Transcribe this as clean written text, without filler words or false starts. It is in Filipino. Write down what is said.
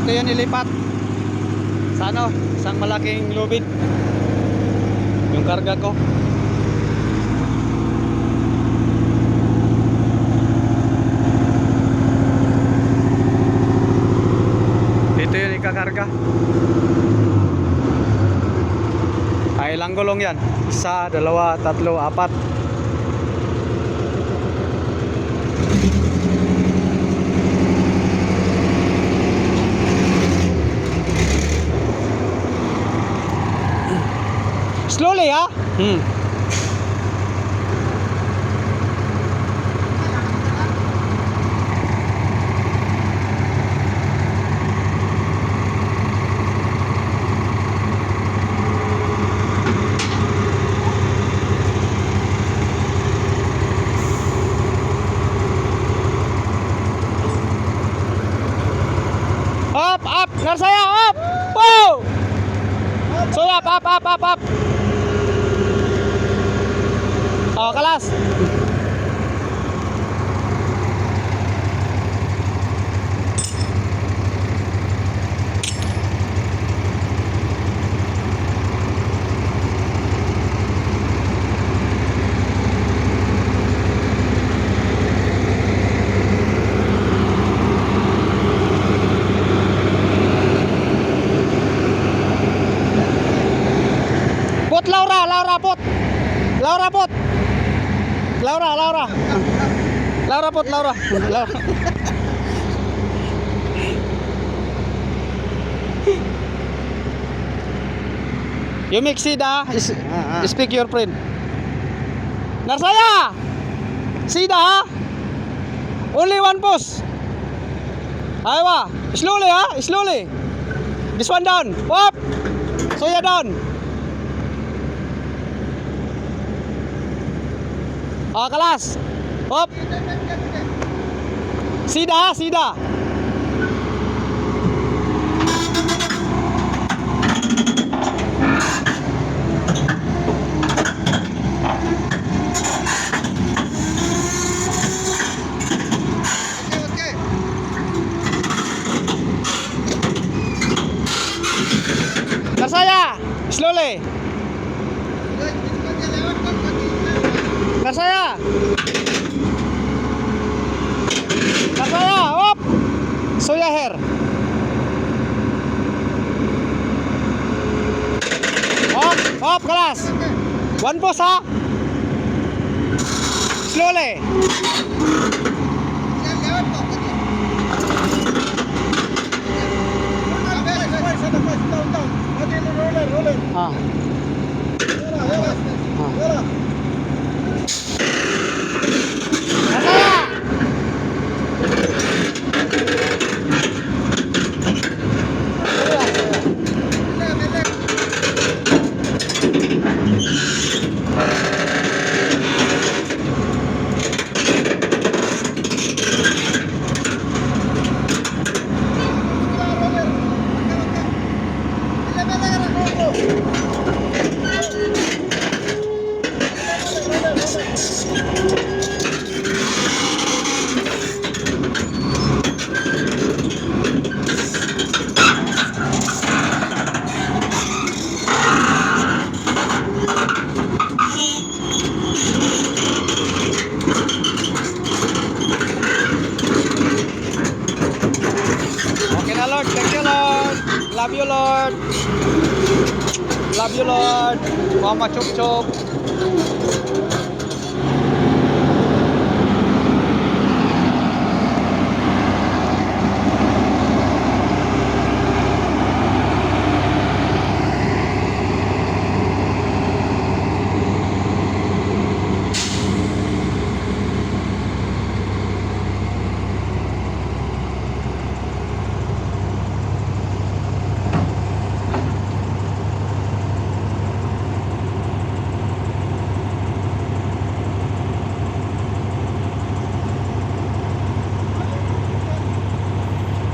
Ito yan ilipat sa ano, isang malaking lubid yung karga ko. Ito yung ikakarga. Ay, ilang gulong yan? Isa, dalawa, tatlo, apat. Slowly, ha? Up, Narsaya, up! Wow! So up. Oh, kalas. Put Laura, put. Laura, put. Laura, put, Laura. You make Sida, speak your friend. Narsaya! Sida, ha? Only one push. Aywa, slowly, ha? Slowly. This one down. Up. Soya down. Oh, kalas. Hop. Sida. Okay. Narsaya, slowly. Narsaya, hop. Soya hair. Hop, kalas. One push, ha? Slowly. Ah. Lord, thank you, Lord. Love you, Lord. Love you, Lord. Mama Chup Chup.